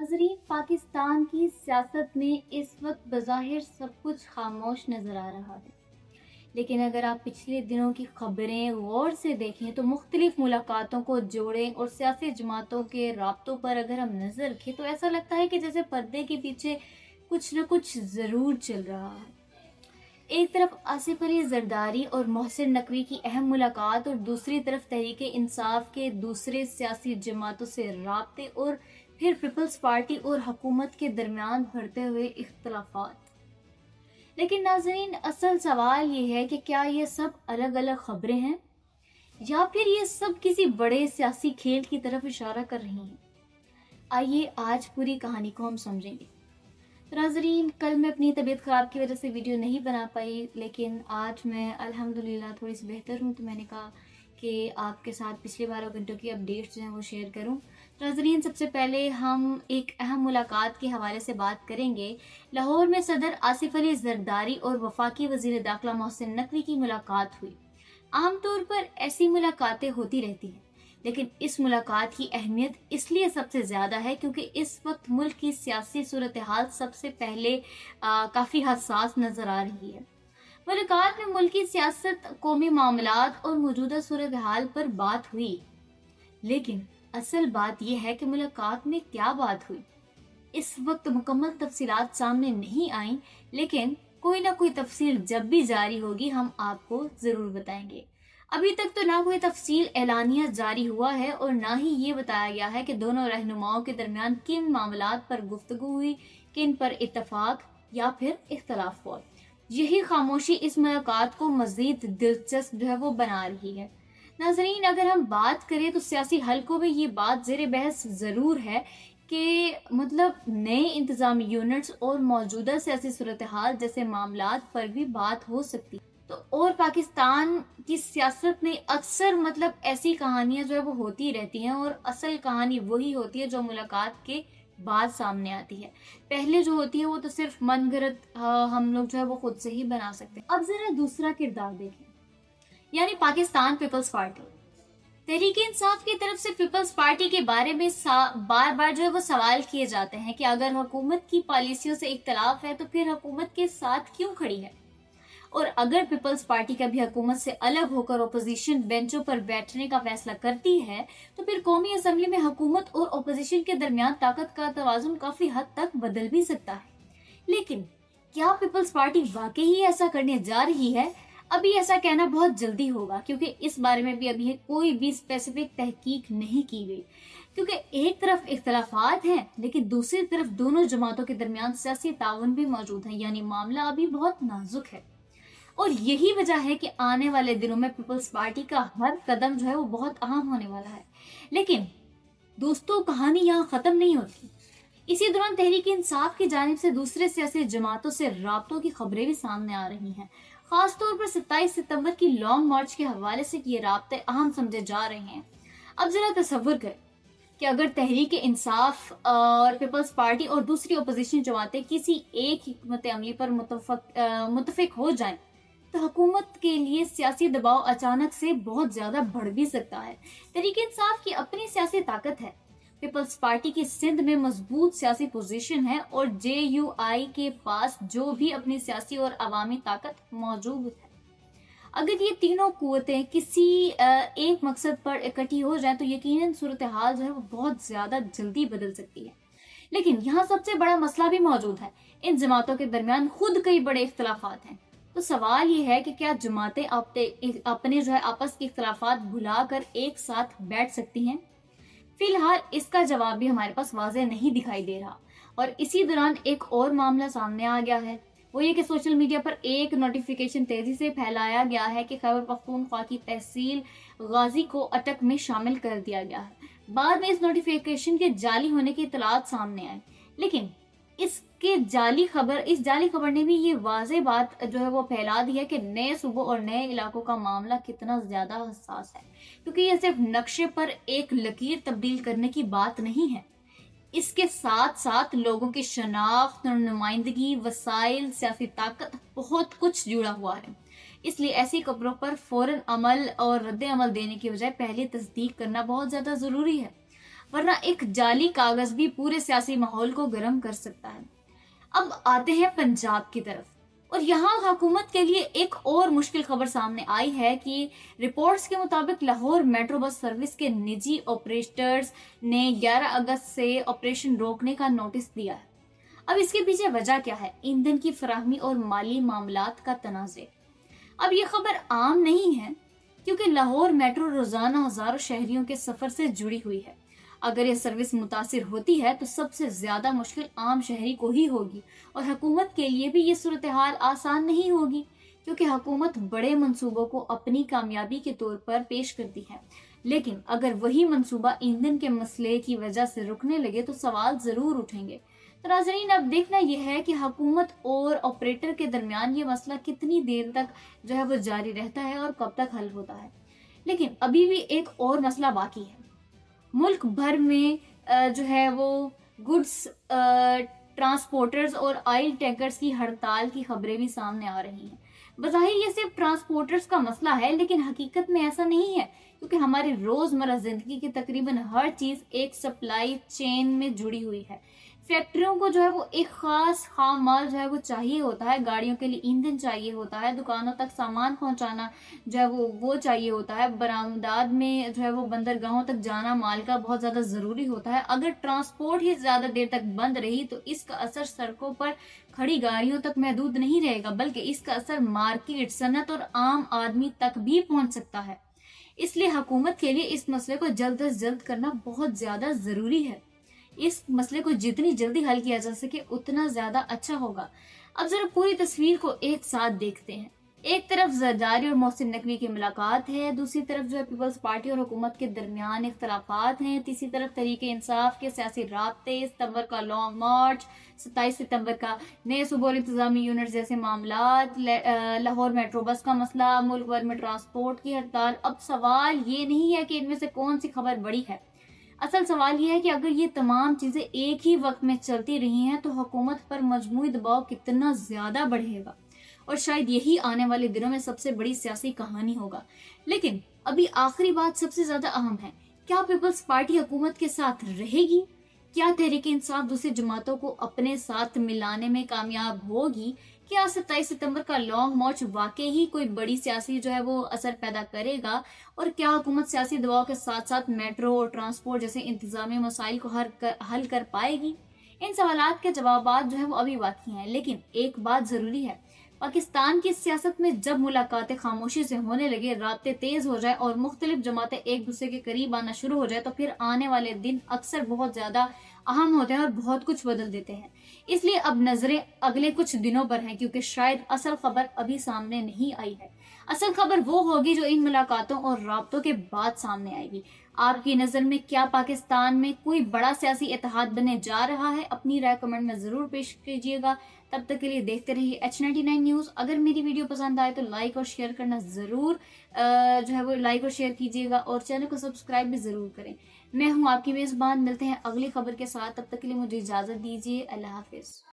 नाज़रीन, पाकिस्तान की सियासत में इस वक्त बज़ाहिर सब कुछ खामोश नज़र आ रहा है, लेकिन अगर आप पिछले दिनों की खबरें गौर से देखें तो मुख्तलिफ मुलाकातों को जोड़ें और सियासी जमातों के राब्तों पर अगर हम नज़र रखें तो ऐसा लगता है कि जैसे पर्दे के पीछे कुछ न कुछ ज़रूर चल रहा है। एक तरफ आसिफ अली जरदारी और मोहसिन नकवी की अहम मुलाकात और दूसरी तरफ तहरीक इंसाफ के दूसरे सियासी जमातों से राब्ते और फिर पीपल्स पार्टी और हुकूमत के दरमियान बढ़ते हुए इख्तलाफात। लेकिन नाज़रीन, असल सवाल ये है कि क्या ये सब अलग अलग खबरें हैं या फिर ये सब किसी बड़े सियासी खेल की तरफ इशारा कर रही हैं। आइए आज पूरी कहानी को हम समझेंगे। नाज़रीन, कल मैं अपनी तबीयत ख़राब की वजह से वीडियो नहीं बना पाई, लेकिन आज मैं अल्हम्दुलिल्लाह थोड़ी सी बेहतर हूँ, तो मैंने कहा कि आपके साथ पिछले 12 घंटों की अपडेट्स जो हैं वो शेयर करूँ। नाज़रीन, सबसे पहले हम एक अहम मुलाकात के हवाले से बात करेंगे। लाहौर में सदर आसिफ अली जरदारी और वफाकी वज़ीर दाखिला मोहसिन नकवी की मुलाकात हुई। आमतौर पर ऐसी मुलाकातें होती रहती हैं, लेकिन इस मुलाकात की अहमियत इसलिए सबसे ज़्यादा है क्योंकि इस वक्त मुल्क की सियासी सूरत हाल सबसे पहले काफ़ी हसास नज़र आ रही है। मुलाकात में मुल्क की सियासत, कौमी मामलात और मौजूदा सूरत हाल पर बात हुई, लेकिन असल बात यह है कि मुलाकात में क्या बात हुई इस वक्त मुकम्मल तफसीलात सामने नहीं आई, लेकिन कोई ना कोई तफसील जब भी जारी होगी हम आपको ज़रूर बताएंगे। अभी तक तो ना कोई तफसील एलानिया जारी हुआ है और ना ही ये बताया गया है कि दोनों रहनुमाओं के दरमियान किन मामलात पर गुफ्तगू हुई, किन पर इत्तफाक या फिर इख्तलाफ हुआ। यही खामोशी इस मुलाकात को मज़ीद दिलचस्प जो है वो बना रही है। नाज़रीन, अगर हम बात करें तो सियासी हलकों में ये बात ज़ेर बहस ज़रूर है कि मतलब नए इंतज़ामी यूनिट्स और मौजूदा सियासी सूरत हाल जैसे मामलात पर भी बात हो सकती है। तो और पाकिस्तान की सियासत में अक्सर मतलब ऐसी कहानियां जो है वो होती रहती हैं और असल कहानी वही होती है जो मुलाकात के बाद सामने आती है। पहले जो होती है वो तो सिर्फ मनगढ़ंत हम लोग जो है वो खुद से ही बना सकते हैं। अब जरा दूसरा किरदार देखें, यानी पाकिस्तान पीपल्स पार्टी। तहरीक इंसाफ की तरफ से पीपल्स पार्टी के बारे में बार बार जो है वो सवाल किए जाते हैं कि अगर हुकूमत की पॉलिसियों से इख्तलाफ है तो फिर हुकूमत के साथ क्यों खड़ी है, और अगर पीपल्स पार्टी कभी हुकूमत से अलग होकर ओपोजिशन बेंचों पर बैठने का फैसला करती है तो फिर कौमी असम्बली में हुकूमत और ओपोजिशन के दरमियान ताकत का तवाजुन काफी हद तक बदल भी सकता है। लेकिन क्या पीपल्स पार्टी वाकई ही ऐसा करने जा रही है? अभी ऐसा कहना बहुत जल्दी होगा, क्योंकि इस बारे में भी अभी कोई भी स्पेसिफिक तहकीक नहीं की गई, क्योंकि एक तरफ इख्तलाफात हैं लेकिन दूसरी तरफ दोनों जमातों के दरमियान सियासी ताउन भी मौजूद है, यानी मामला अभी बहुत नाजुक है। और यही वजह है कि आने वाले दिनों में पीपल्स पार्टी का हर कदम जो है वो बहुत अहम होने वाला है। लेकिन दोस्तों, कहानी यहाँ खत्म नहीं होती। इसी दौरान तहरीक इंसाफ की जानिब से दूसरे सियासी जमातों से राब्तों की खबरें भी सामने आ रही हैं। खासतौर पर 27 सितंबर की लॉन्ग मार्च के हवाले से ये राब्ते अहम समझे जा रहे हैं। अब जरा तसव्वुर करें कि अगर तहरीक इंसाफ और पीपल्स पार्टी और दूसरी अपोजिशन जमातें किसी एक हिकमत अमली पर मुतफिक हो जाएं तो हुकूमत के लिए सियासी दबाव अचानक से बहुत ज्यादा बढ़ भी सकता है। तहरीक इंसाफ की अपनी सियासी ताकत है, पीपल्स पार्टी की सिंध में मजबूत सियासी पोजीशन है और JUI के पास जो भी अपनी सियासी और अवामी ताकत मौजूद है। अगर ये तीनों कुव्वतें किसी एक मकसद पर इकट्ठी हो जाए तो यकीनन सूरत हाल जो है वो बहुत ज्यादा जल्दी बदल सकती है। लेकिन यहाँ सबसे बड़ा मसला भी मौजूद है, इन जमातों के दरमियान खुद कई बड़े इख्तलाफात हैं। तो सवाल ये है कि क्या जमातें अपने जो है आपस के इख्तलाफात भुलाकर एक साथ बैठ सकती हैं? फिलहाल इसका जवाब भी हमारे पास वाज़ेह नहीं दिखाई दे रहा। और इसी दौरान एक और मामला सामने आ गया है, वो ये कि सोशल मीडिया पर एक नोटिफिकेशन तेजी से फैलाया गया है कि खैबर पख्तूनख्वा की तहसील गाजी को अटक में शामिल कर दिया गया है। बाद में इस नोटिफिकेशन के जाली होने की इतलात सामने आई, लेकिन इस जाली खबर ने भी ये वाज़ेह बात जो है वो फैला दी है कि नए सूबों और नए इलाकों का मामला कितना ज्यादा हसास है, क्योंकि ये सिर्फ नक्शे पर एक लकीर तब्दील करने की बात नहीं है। इसके साथ साथ लोगों की शनाख्त, नुमाइंदगी, वसाइल, सियासी ताकत, बहुत कुछ जुड़ा हुआ है। इसलिए ऐसी खबरों पर फौरन अमल और रद्द अमल देने की बजाय पहले तस्दीक करना बहुत ज्यादा जरूरी है। ورنہ ایک جعلی کاغذ بھی پورے سیاسی ماحول کو گرم کر سکتا ہے۔ اب آتے ہیں پنجاب کی طرف، اور یہاں حکومت کے لیے ایک اور مشکل خبر سامنے آئی ہے کہ رپورٹس کے مطابق لاہور میٹرو بس سروس کے نجی آپریٹرز نے 11 اگست سے آپریشن روکنے کا نوٹس دیا ہے۔ اب اس کے پیچھے وجہ کیا ہے؟ ایندھن کی فراہمی اور مالی معاملات کا تنازع۔ اب یہ خبر عام نہیں ہے کیونکہ لاہور میٹرو روزانہ ہزاروں شہریوں کے سفر سے جڑی ہوئی ہے۔ اگر یہ سروس متاثر ہوتی ہے تو سب سے زیادہ مشکل عام شہری کو ہی ہوگی، اور حکومت کے لیے بھی یہ صورتحال آسان نہیں ہوگی، کیونکہ حکومت بڑے منصوبوں کو اپنی کامیابی کے طور پر پیش کرتی ہے، لیکن اگر وہی منصوبہ ایندھن کے مسئلے کی وجہ سے رکنے لگے تو سوال ضرور اٹھیں گے۔ تو ناظرین، اب دیکھنا یہ ہے کہ حکومت اور آپریٹر کے درمیان یہ مسئلہ کتنی دیر تک وہ جاری رہتا ہے اور کب تک حل ہوتا ہے۔ لیکن ابھی بھی ایک اور مسئلہ باقی ہے۔ ملک بھر میں وہ گڈز ٹرانسپورٹرز اور آئل ٹینکرز کی ہڑتال کی خبریں بھی سامنے آ رہی ہیں۔ بظاہر یہ صرف ٹرانسپورٹرز کا مسئلہ ہے، لیکن حقیقت میں ایسا نہیں ہے، کیونکہ ہماری روزمرہ زندگی کی تقریباً ہر چیز ایک سپلائی چین میں جڑی ہوئی ہے۔ فیکٹریوں کو وہ ایک خاص خام مال وہ چاہیے ہوتا ہے، گاڑیوں کے لیے ایندھن چاہیے ہوتا ہے، دکانوں تک سامان پہنچانا وہ چاہیے ہوتا ہے، برآمدات میں وہ بندرگاہوں تک جانا مال کا بہت زیادہ ضروری ہوتا ہے۔ اگر ٹرانسپورٹ ہی زیادہ دیر تک بند رہی تو اس کا اثر سڑکوں پر کھڑی گاڑیوں تک محدود نہیں رہے گا، بلکہ اس کا اثر مارکیٹ، صنعت اور عام آدمی تک بھی پہنچ سکتا ہے۔ اس لیے حکومت کے لیے اس مسئلے کو جلد از جلد کرنا بہت زیادہ ضروری ہے۔ اس مسئلے کو جتنی جلدی حل کیا جا سکے اتنا زیادہ اچھا ہوگا۔ اب ذرا پوری تصویر کو ایک ساتھ دیکھتے ہیں۔ ایک طرف زرداری اور محسن نقوی کی ملاقات ہے، دوسری طرف پیپلز پارٹی اور حکومت کے درمیان اختلافات ہیں، تیسری طرف تحریک انصاف کے سیاسی رابطے، ستمبر کا لانگ مارچ، 27 ستمبر کا نئے صوبوں اور انتظامی یونٹ جیسے معاملات، لاہور میٹرو بس کا مسئلہ، ملک بھر میں ٹرانسپورٹ کی ہڑتال۔ اب سوال یہ نہیں ہے کہ ان میں سے کون سی خبر بڑی ہے، اصل سوال یہ ہے کہ اگر یہ تمام چیزیں ایک ہی وقت میں چلتی رہی ہیں تو حکومت پر مجموعی دباؤ کتنا زیادہ بڑھے گا، اور شاید یہی آنے والے دنوں میں سب سے بڑی سیاسی کہانی ہوگا۔ لیکن ابھی آخری بات سب سے زیادہ اہم ہے، کیا پیپلز پارٹی حکومت کے ساتھ رہے گی؟ کیا تحریک انصاف دوسری جماعتوں کو اپنے ساتھ ملانے میں کامیاب ہوگی؟ کیا 27 ستمبر کا لانگ مارچ واقعی ہی کوئی بڑی سیاسی وہ اثر پیدا کرے گا؟ اور کیا حکومت سیاسی دباؤ کے ساتھ ساتھ میٹرو اور ٹرانسپورٹ جیسے انتظامی مسائل کو حل کر پائے گی؟ ان سوالات کے جوابات وہ ابھی باقی ہیں، لیکن ایک بات ضروری ہے، پاکستان کی سیاست میں جب ملاقاتیں خاموشی سے ہونے لگے، رابطے تیز ہو جائے اور مختلف جماعتیں ایک دوسرے کے قریب آنا شروع ہو جائے تو پھر آنے والے دن اکثر بہت زیادہ اہم ہوتے ہیں اور بہت کچھ بدل دیتے ہیں۔ اس لیے اب نظریں اگلے کچھ دنوں پر ہیں، کیونکہ شاید اصل خبر ابھی سامنے نہیں آئی ہے۔ اصل خبر وہ ہوگی جو ان ملاقاتوں اور رابطوں کے بعد سامنے آئے گی۔ آپ کی نظر میں کیا پاکستان میں کوئی بڑا سیاسی اتحاد بننے جا رہا ہے؟ اپنی رائے کمنٹ میں ضرور پیش کیجیے گا۔ تب تک کے لیے دیکھتے رہیے H99 نیوز۔ اگر میری ویڈیو پسند آئے تو لائک اور شیئر کرنا ضرور لائک اور شیئر کیجیے گا، اور چینل کو سبسکرائب بھی ضرور کریں۔ میں ہوں آپ کی میزبان، ملتے ہیں اگلی خبر کے ساتھ، تب تک کے لیے مجھے اجازت دیجیے۔ اللہ حافظ۔